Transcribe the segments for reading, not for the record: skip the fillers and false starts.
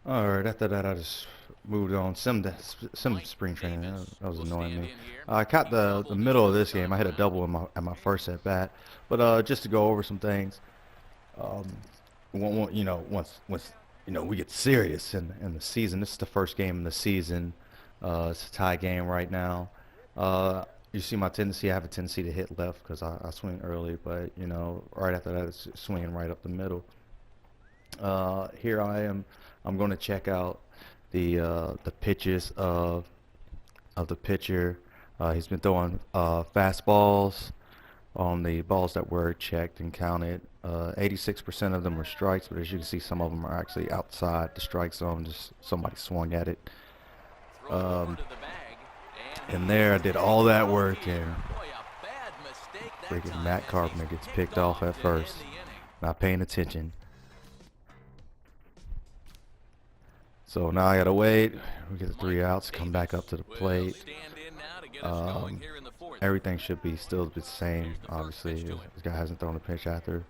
All right, after that, I just moved on. Some spring training. That was annoying me. I caught the middle of this game. I hit a double in my first at bat. But just to go over some things, um, you know, once we get serious in the season. This is the first game in the season. It's a tie game right now. You see my tendency. I have a tendency to hit left because I swing early, but right after that, it's swinging right up the middle. Here I am. I'm going to check out the pitches of the pitcher. He's been throwing fastballs on the balls that were checked and counted. 86% of them were strikes, but as you can see, some of them are actually outside the strike zone. Just somebody swung at it. Um, and there, I did all that work, and freaking Matt Carpenter gets picked off at first. Not paying attention. So now I gotta wait. We get the 3 outs, come back up to the plate. Um, Everything should be still the same. Obviously, this guy hasn't thrown a pitch after.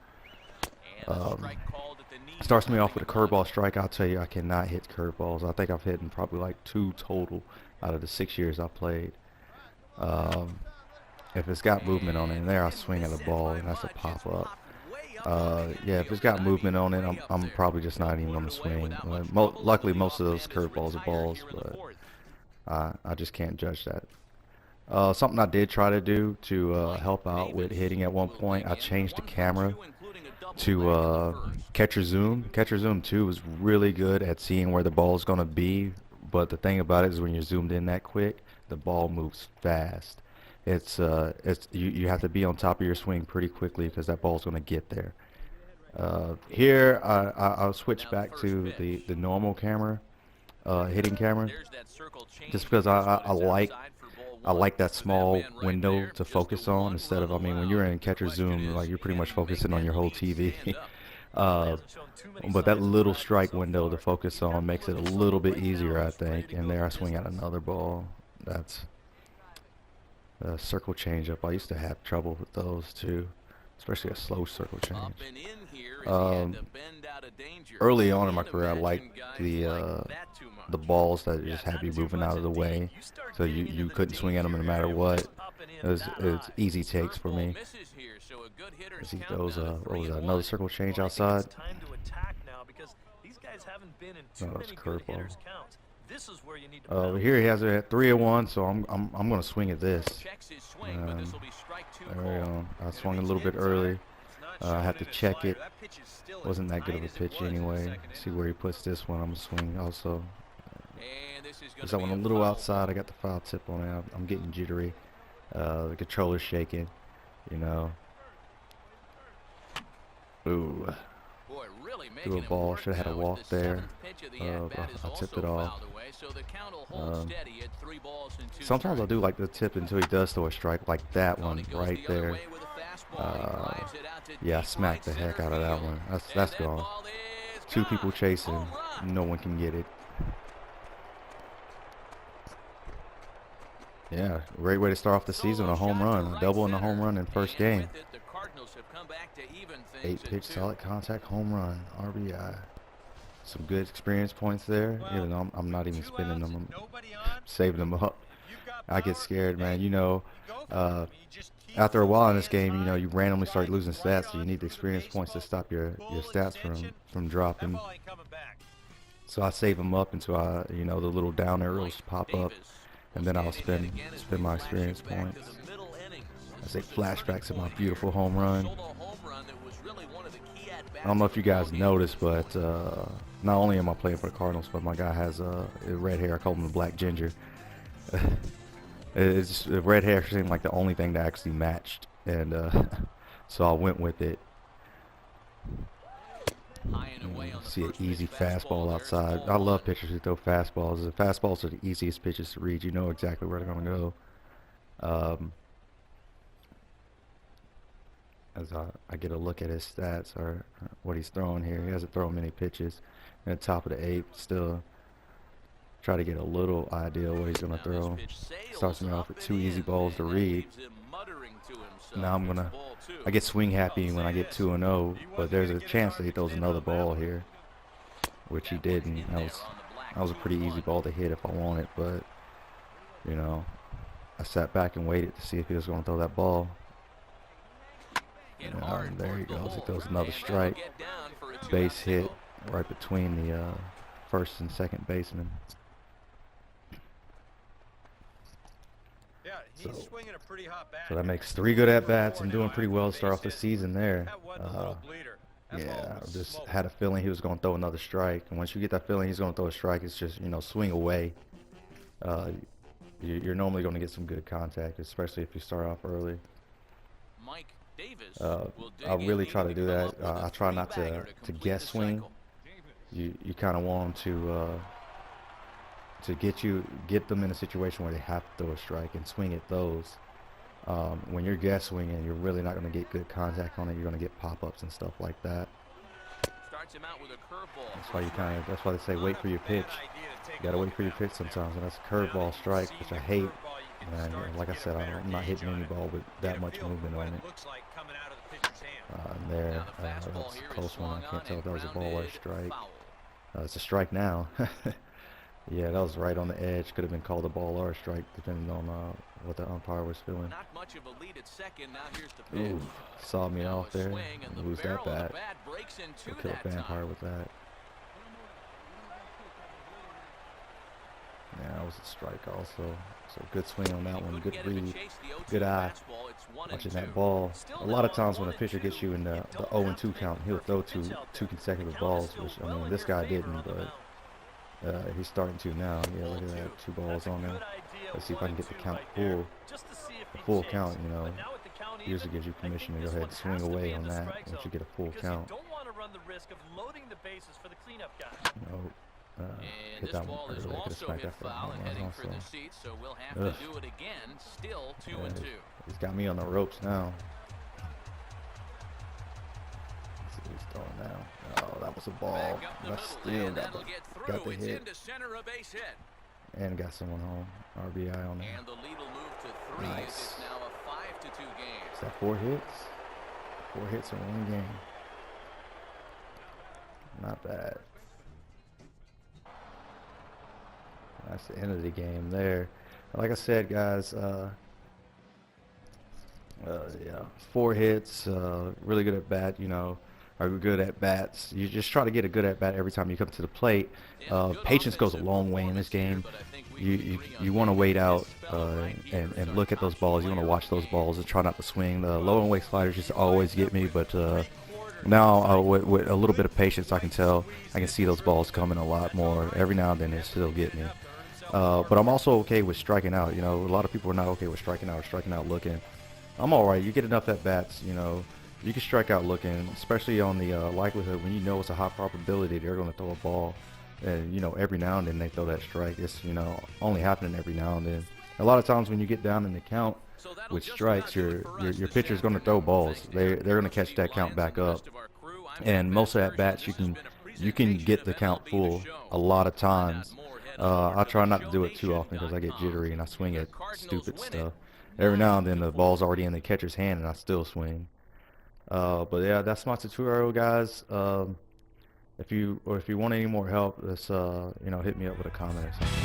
Um, Starts me off with a curveball strike. I'll tell you, I cannot hit curveballs. I think I've hit probably like 2 total out of the 6 years I played. If it's got movement on it, and there I swing at a ball, and that's a pop up. Yeah, if it's got movement on it, I'm probably just not even gonna swing. Luckily, most of those curveballs are balls, but I just can't judge that. Something I did try to do to help out with hitting at one point, I changed the camera to catcher zoom. Catcher zoom 2 was really good at seeing where the ball is gonna be, but the thing about it is when you're zoomed in that quick, the ball moves fast. You have to be on top of your swing pretty quickly because that ball's going to get there. Here I'll switch back to the normal camera, hitting camera, just because I like that small window to focus on instead of, I mean, when you're in catcher zoom, like, you're pretty much focusing on your whole TV. But that little strike window to focus on makes it a little bit easier, I think. And there I swing at another ball. That's circle changeup. I used to have trouble with those too, especially a slow circle change. Early on in my career, I liked the balls that just have you moving out of the way, so you couldn't swing at them no matter what. It was easy takes for me. As he throws what was that, another circle change outside. No, that's a curveball. Over here he has it at 3-1, so I'm gonna swing at this. There we go. I swung a little bit early. I had to check it. Wasn't that good of a pitch anyway. See where he puts this one. I'm gonna swing also. Because I went a little outside. I got the foul tip on it. I'm getting jittery. The controller's shaking. You know. Ooh. Threw a ball. Should have had a walk there. I tipped it off. Sometimes I do like to tip until he does throw a strike, like that one right there. Yeah, I smacked the heck out of that one. That's gone. 2 people chasing. No one can get it. Yeah, great way to start off the season. A home run, a double and a home run in first game. 8-pitch solid contact home run, RBI. Some good experience points there. Even though I'm not even spinning them, I'm saving them up. I get scared, man. After a while in this game, you randomly start losing stats, so you need the experience points to stop your stats from dropping. So I save them up until the little down arrows pop up, and then I'll spend my experience points. I say flashbacks of my beautiful home run. I don't know if you guys noticed, but not only am I playing for the Cardinals, but my guy has red hair. I call him the Black Ginger. Red hair seemed like the only thing that actually matched, and so I went with it. See an easy fastball outside. I love pitchers who throw fastballs. The fastballs are the easiest pitches to read. You know exactly where they're going to go. As I get a look at his stats or what he's throwing here. He hasn't thrown many pitches. At the top of the 8th, still try to get a little idea what he's going to throw. Starts me off with 2 easy balls to read. Now I get swing happy when I get 2-0, but there's a chance that he throws another ball here. which he didn't. That was a pretty easy ball to hit if I wanted, but you know, I sat back and waited to see if he was going to throw that ball. And there he goes. He throws another strike. Base hit right between the first and second baseman. So that makes 3 good at-bats and doing pretty well to start off the season there. Yeah, I just had a feeling he was going to throw another strike. And once you get that feeling he's going to throw a strike, it's just, you know, swing away. You're normally going to get some good contact, especially if you start off early. I really try to do that. I try not to guess swing. You kind of want them to get them in a situation where they have to throw a strike and swing at those. When you're guess swinging, you're really not going to get good contact on it. You're going to get pop-ups and stuff like that. That's why they say wait for your pitch. You got to wait for your pitch sometimes, and that's a curveball strike, which I hate. And like I said, I'm not hitting any ball with that much movement on it. That's a close one. I can't tell if that was a ball or a strike. It's a strike now. Yeah, that was right on the edge. Could have been called a ball or a strike, depending on what the umpire was feeling. Ooh, saw me off there. Lose that bat. We'll kill a vampire with that. Yeah, that was a strike also. So good swing on that one. Good read. Good eye. Watching that ball. A lot of times when a pitcher gets you in the 0-2 count, he'll throw two consecutive balls, which, I mean, this guy didn't, but he's starting to now. Yeah, look at that. 2 balls on there. Let's see if I can get the count full. The full count, you know, usually gives you permission to go ahead and swing away on that once you get a full count. Hit that one early. I could have smacked that for a home run also. He's got me on the ropes now. Let's see what he's throwing now. Oh, that was a ball. But still got the hit. And got someone home. RBI on there. Nice. Is that 4 hits? 4 hits in 1 game. Not bad. That's the end of the game there. Like I said, guys, yeah, 4 hits, really good at bat, you know, are good at bats. You just try to get a good at bat every time you come to the plate. Patience goes a long way in this game. You want to wait out and look at those balls. You want to watch those balls and try not to swing. The low and weight sliders just always get me, but now with a little bit of patience, I can see those balls coming a lot more. Every now and then they still get me. But I'm also okay with striking out. You know, a lot of people are not okay with striking out or striking out looking. I'm all right. You get enough at bats, you know, you can strike out looking, especially on the likelihood when you know it's a high probability they're going to throw a ball. And, you know, every now and then they throw that strike. It's, you know, only happening every now and then. A lot of times when you get down in the count with strikes, your pitcher's going to throw balls. They're going to catch that count back up. And most of at bats, you can get the count full a lot of times. I try not to do it too often because I get jittery and I swing at stupid stuff. Every now and then the ball's already in the catcher's hand and I still swing. But yeah, that's my tutorial, guys. If you want any more help, just you know, hit me up with a comment or something.